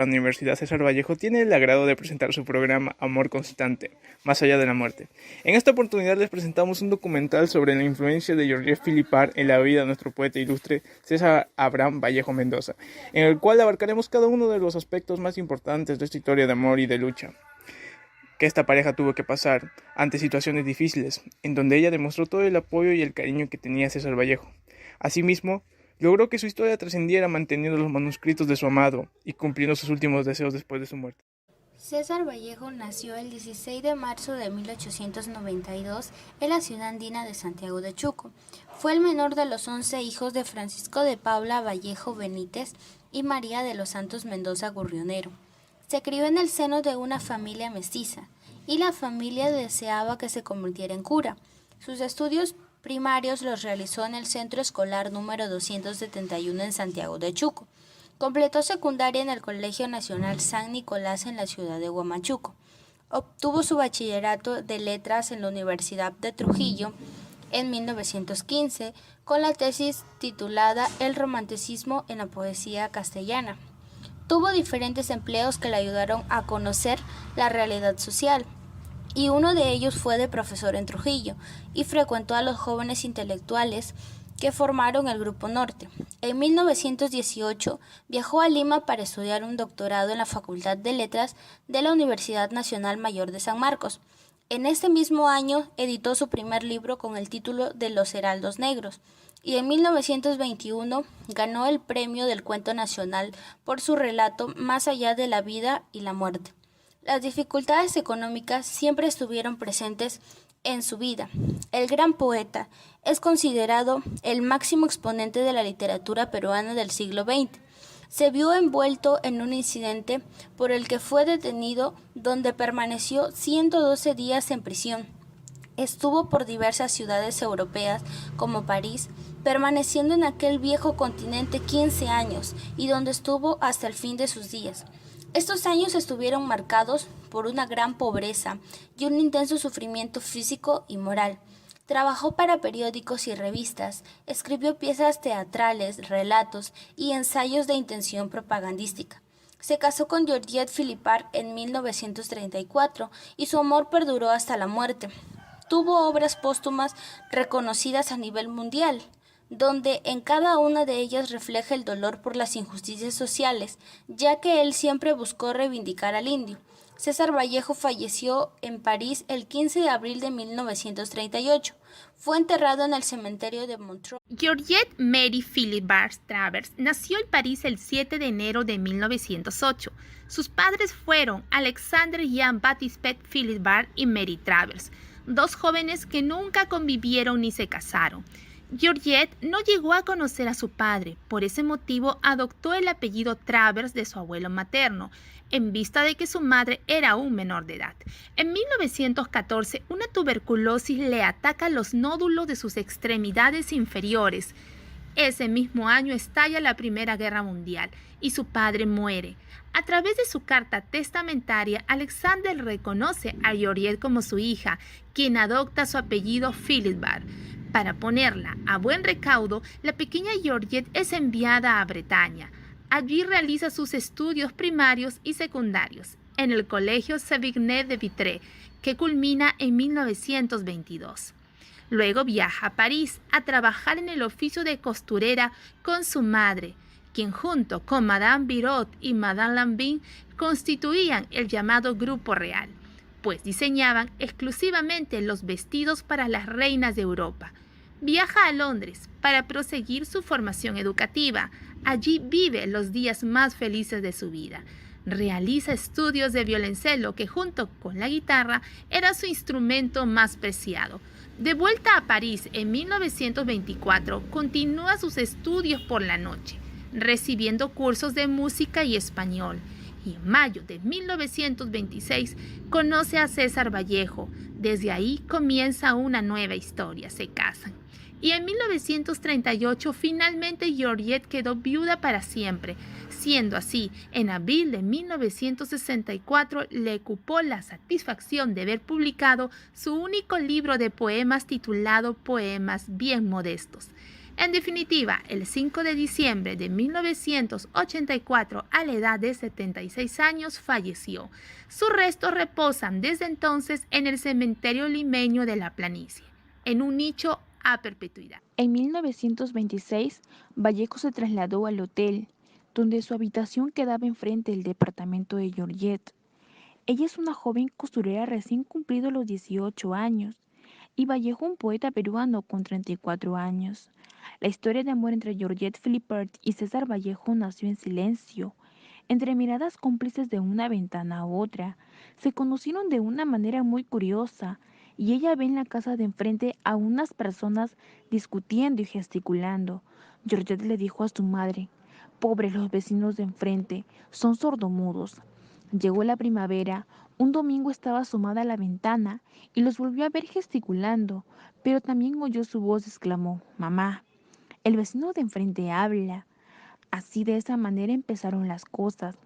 La Universidad César Vallejo tiene el agrado de presentar su programa Amor Constante, más allá de la muerte. En esta oportunidad les presentamos un documental sobre la influencia de Georgette Philippart en la vida de nuestro poeta ilustre César Abraham Vallejo Mendoza, en el cual abarcaremos cada uno de los aspectos más importantes de esta historia de amor y de lucha que esta pareja tuvo que pasar ante situaciones difíciles, en donde ella demostró todo el apoyo y el cariño que tenía a César Vallejo. Asimismo, logró que su historia trascendiera manteniendo los manuscritos de su amado y cumpliendo sus últimos deseos después de su muerte. César Vallejo nació el 16 de marzo de 1892 en la ciudad andina de Santiago de Chuco. Fue el menor de los 11 hijos de Francisco de Paula Vallejo Benítez y María de los Santos Mendoza Gurrionero. Se crió en el seno de una familia mestiza y la familia deseaba que se convirtiera en cura. Sus estudios primarios los realizó en el Centro Escolar número 271 en Santiago de Chuco. Completó secundaria en el Colegio Nacional San Nicolás en la ciudad de Huamachuco. Obtuvo su bachillerato de letras en la Universidad de Trujillo en 1915 con la tesis titulada El romanticismo en la poesía castellana. Tuvo diferentes empleos que le ayudaron a conocer la realidad social, y uno de ellos fue de profesor en Trujillo, y frecuentó a los jóvenes intelectuales que formaron el Grupo Norte. En 1918 viajó a Lima para estudiar un doctorado en la Facultad de Letras de la Universidad Nacional Mayor de San Marcos. En este mismo año editó su primer libro con el título de Los Heraldos Negros, y en 1921 ganó el Premio del Cuento Nacional por su relato Más allá de la vida y la muerte. Las dificultades económicas siempre estuvieron presentes en su vida. El gran poeta es considerado el máximo exponente de la literatura peruana del siglo XX. Se vio envuelto en un incidente por el que fue detenido, donde permaneció 112 días en prisión. Estuvo por diversas ciudades europeas como París, permaneciendo en aquel viejo continente 15 años y donde estuvo hasta el fin de sus días. Estos años estuvieron marcados por una gran pobreza y un intenso sufrimiento físico y moral. Trabajó para periódicos y revistas, escribió piezas teatrales, relatos y ensayos de intención propagandística. Se casó con Georgette Philippart en 1934 y su amor perduró hasta la muerte. Tuvo obras póstumas reconocidas a nivel mundial, donde en cada una de ellas refleja el dolor por las injusticias sociales, ya que él siempre buscó reivindicar al indio. César Vallejo falleció en París el 15 de abril de 1938. Fue enterrado en el cementerio de Montreux. Georgette Mary Philippart Travers nació en París el 7 de enero de 1908. Sus padres fueron Alexandre Jean-Baptiste Philippart y Mary Travers, dos jóvenes que nunca convivieron ni se casaron. Georgette no llegó a conocer a su padre, por ese motivo adoptó el apellido Travers de su abuelo materno, en vista de que su madre era un menor de edad. En 1914, una tuberculosis le ataca los nódulos de sus extremidades inferiores. Ese mismo año estalla la Primera Guerra Mundial y su padre muere. A través de su carta testamentaria, Alexander reconoce a Georgette como su hija, quien adopta su apellido Philippart. Para ponerla a buen recaudo, la pequeña Georgette es enviada a Bretaña. Allí realiza sus estudios primarios y secundarios en el Colegio Savigny de Vitré, que culmina en 1922. Luego viaja a París a trabajar en el oficio de costurera con su madre, quien junto con Madame Birot y Madame Lambin constituían el llamado Grupo Real, pues diseñaban exclusivamente los vestidos para las reinas de Europa. Viaja a Londres para proseguir su formación educativa. Allí vive los días más felices de su vida. Realiza estudios de violoncelo, que junto con la guitarra era su instrumento más preciado. De vuelta a París en 1924, continúa sus estudios por la noche, recibiendo cursos de música y español. Y en mayo de 1926 conoce a César Vallejo. Desde ahí comienza una nueva historia, se casan. Y en 1938 finalmente Georgette quedó viuda para siempre. Siendo así, en abril de 1964 le cupó la satisfacción de haber publicado su único libro de poemas titulado Poemas bien modestos. En definitiva, el 5 de diciembre de 1984, a la edad de 76 años, falleció. Sus restos reposan desde entonces en el cementerio limeño de la Planicie, en un nicho a perpetuidad. En 1926, Vallejo se trasladó al hotel, donde su habitación quedaba enfrente del departamento de Georgette. Ella es una joven costurera recién cumplidos los 18 años, y Vallejo un poeta peruano con 34 años. La historia de amor entre Georgette Philippart y César Vallejo nació en silencio. Entre miradas cómplices de una ventana a otra, se conocieron de una manera muy curiosa, y ella ve en la casa de enfrente a unas personas discutiendo y gesticulando. Georgette le dijo a su madre: «Pobres los vecinos de enfrente, son sordomudos». Llegó la primavera, un domingo estaba asomada a la ventana y los volvió a ver gesticulando, pero también oyó su voz, exclamó: «Mamá, el vecino de enfrente habla». Así, de esa manera empezaron las cosas.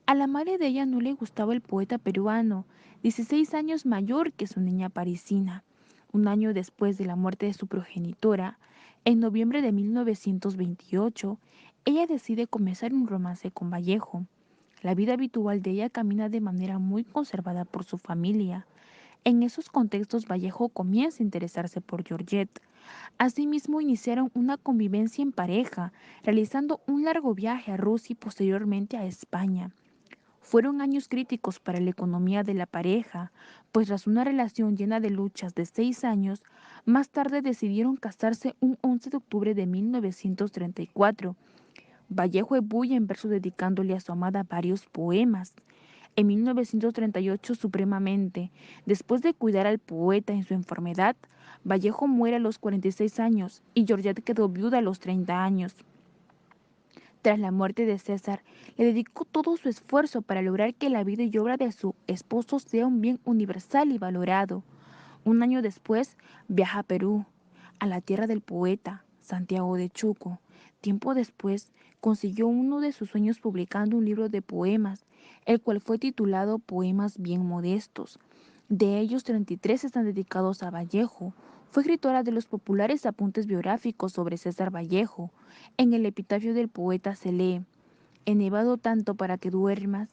A la madre de ella no le gustaba el poeta peruano, 16 años mayor que su niña parisina. Un año después de la muerte de su progenitora, en noviembre de 1928, ella decide comenzar un romance con Vallejo. La vida habitual de ella camina de manera muy conservada por su familia. En esos contextos, Vallejo comienza a interesarse por Georgette. Asimismo, iniciaron una convivencia en pareja, realizando un largo viaje a Rusia y posteriormente a España. Fueron años críticos para la economía de la pareja, pues tras una relación llena de luchas de 6 años, más tarde decidieron casarse un 11 de octubre de 1934. Vallejo ebulle en verso dedicándole a su amada varios poemas. En 1938, supremamente, después de cuidar al poeta en su enfermedad, Vallejo muere a los 46 años y Georgette quedó viuda a los 30 años. Tras la muerte de César, le dedicó todo su esfuerzo para lograr que la vida y obra de su esposo sea un bien universal y valorado. Un año después, viaja a Perú, a la tierra del poeta, Santiago de Chuco. Tiempo después, consiguió uno de sus sueños publicando un libro de poemas, el cual fue titulado Poemas bien modestos. De ellos, 33 están dedicados a Vallejo. Fue escritora de los populares apuntes biográficos sobre César Vallejo. En el epitafio del poeta se lee: «He nevado tanto para que duermas»,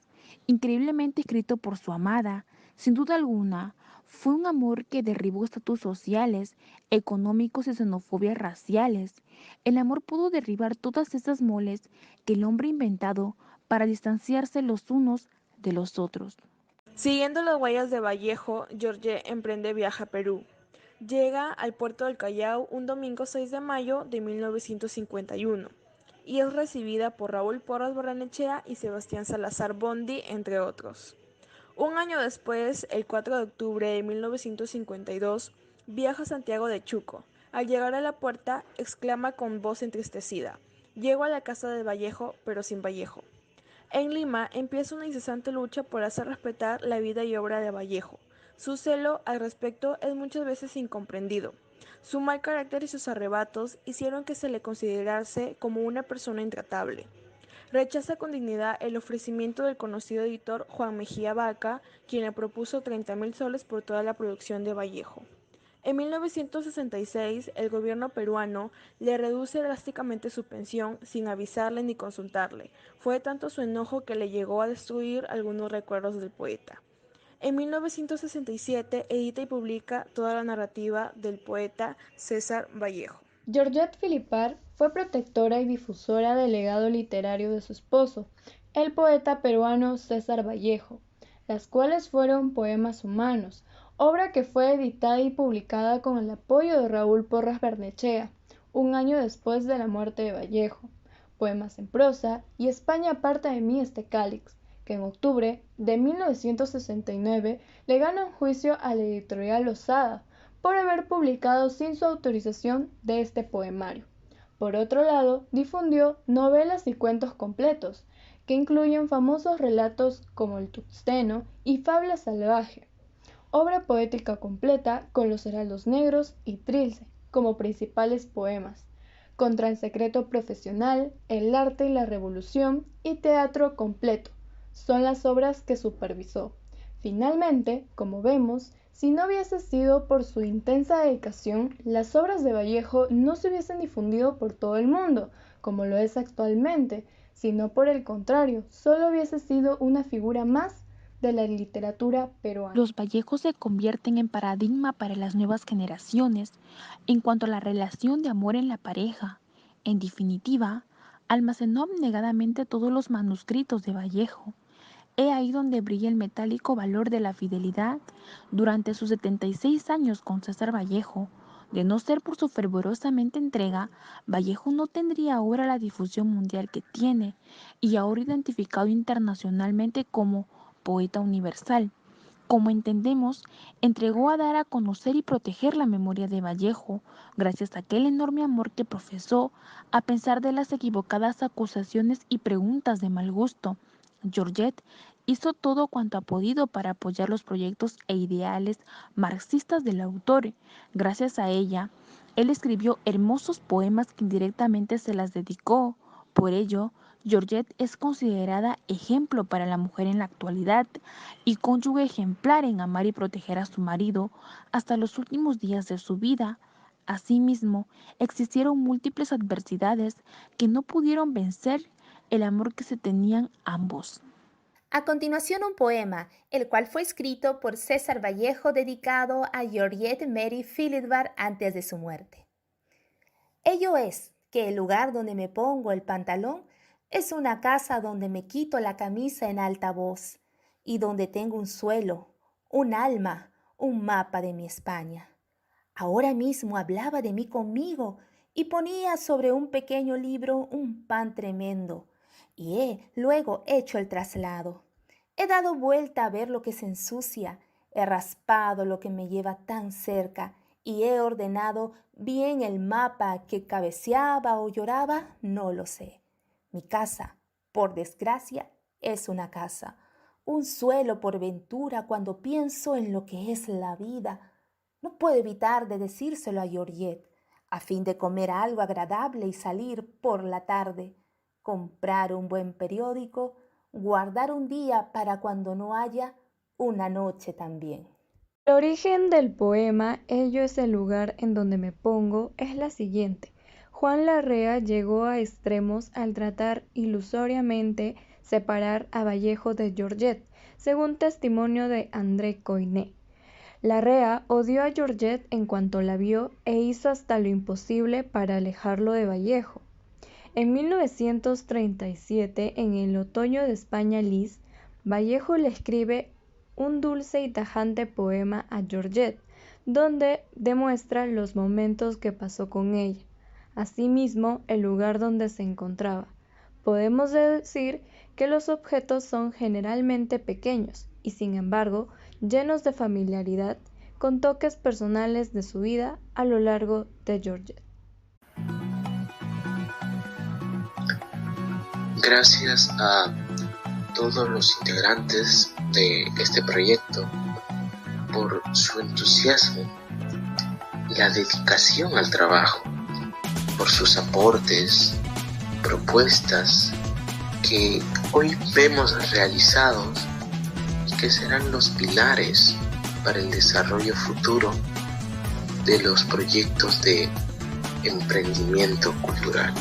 increíblemente escrito por su amada. Sin duda alguna, fue un amor que derribó estatus sociales, económicos y xenofobias raciales. El amor pudo derribar todas esas moles que el hombre ha inventado para distanciarse los unos de los otros. Siguiendo las huellas de Vallejo, Georgette emprende viaje a Perú. Llega al puerto del Callao un domingo 6 de mayo de 1951 y es recibida por Raúl Porras Barrenechea y Sebastián Salazar Bondy, entre otros. Un año después, el 4 de octubre de 1952, viaja a Santiago de Chuco. Al llegar a la puerta, exclama con voz entristecida: «Llego a la casa de Vallejo, pero sin Vallejo». En Lima empieza una incesante lucha por hacer respetar la vida y obra de Vallejo. Su celo al respecto es muchas veces incomprendido. Su mal carácter y sus arrebatos hicieron que se le considerase como una persona intratable. Rechaza con dignidad el ofrecimiento del conocido editor Juan Mejía Vaca, quien le propuso 30.000 soles por toda la producción de Vallejo. En 1966, el gobierno peruano le reduce drásticamente su pensión sin avisarle ni consultarle. Fue tanto su enojo que le llegó a destruir algunos recuerdos del poeta. En 1967 edita y publica toda la narrativa del poeta César Vallejo. Georgette Philippart fue protectora y difusora del legado literario de su esposo, el poeta peruano César Vallejo, las cuales fueron Poemas humanos, obra que fue editada y publicada con el apoyo de Raúl Porras Barrenechea, un año después de la muerte de Vallejo, Poemas en prosa y España aparta de mí este cáliz, que en octubre de 1969 le gana un juicio a la editorial Losada por haber publicado sin su autorización de este poemario. Por otro lado, difundió novelas y cuentos completos, que incluyen famosos relatos como El Tuxteno y Fabla Salvaje, obra poética completa con Los Heraldos Negros y Trilce como principales poemas, Contra el secreto profesional, El arte y la revolución y Teatro completo son las obras que supervisó. Finalmente, como vemos, Si no hubiese sido por su intensa dedicación, las obras de Vallejo no se hubiesen difundido por todo el mundo, como lo es actualmente, sino por el contrario, solo hubiese sido una figura más de la literatura peruana. Los Vallejos se convierten en paradigma para las nuevas generaciones en cuanto a la relación de amor en la pareja. En definitiva, almacenó abnegadamente todos los manuscritos de Vallejo. He ahí donde brilla el metálico valor de la fidelidad durante sus 76 años con César Vallejo. De no ser por su fervorosamente entrega, Vallejo no tendría ahora la difusión mundial que tiene y ahora identificado internacionalmente como poeta universal. Como entendemos, entregó a dar a conocer y proteger la memoria de Vallejo, gracias a aquel enorme amor que profesó, a pesar de las equivocadas acusaciones y preguntas de mal gusto. Georgette hizo todo cuanto ha podido para apoyar los proyectos e ideales marxistas del autor. Gracias a ella, él escribió hermosos poemas que indirectamente se las dedicó. Por ello, Georgette es considerada ejemplo para la mujer en la actualidad y cónyuge ejemplar en amar y proteger a su marido hasta los últimos días de su vida. Asimismo, existieron múltiples adversidades que no pudieron vencer el amor que se tenían ambos. A continuación un poema, el cual fue escrito por César Vallejo dedicado a Georgette Mary Philibert antes de su muerte. Ello es que el lugar donde me pongo el pantalón es una casa donde me quito la camisa en alta voz y donde tengo un suelo, un alma, un mapa de mi España. Ahora mismo hablaba de mí conmigo y ponía sobre un pequeño libro un pan tremendo y he luego hecho el traslado. He dado vuelta a ver lo que se ensucia, he raspado lo que me lleva tan cerca y he ordenado bien el mapa que cabeceaba o lloraba, no lo sé. Mi casa, por desgracia, es una casa, un suelo por ventura cuando pienso en lo que es la vida. No puedo evitar de decírselo a Georgette, a fin de comer algo agradable y salir por la tarde, comprar un buen periódico, guardar un día para cuando no haya, una noche también. El origen del poema Ello es el lugar en donde me pongo es la siguiente. Juan Larrea llegó a extremos al tratar ilusoriamente separar a Vallejo de Georgette, según testimonio de André Coyne. Larrea odió a Georgette en cuanto la vio e hizo hasta lo imposible para alejarlo de Vallejo. En 1937, en el otoño de España Lis, Vallejo le escribe un dulce y tajante poema a Georgette, donde demuestra los momentos que pasó con ella, asimismo el lugar donde se encontraba. Podemos decir que los objetos son generalmente pequeños y sin embargo llenos de familiaridad, con toques personales de su vida a lo largo de Georgette. Gracias a todos los integrantes de este proyecto por su entusiasmo, la dedicación al trabajo, por sus aportes, propuestas que hoy vemos realizados y que serán los pilares para el desarrollo futuro de los proyectos de emprendimiento cultural.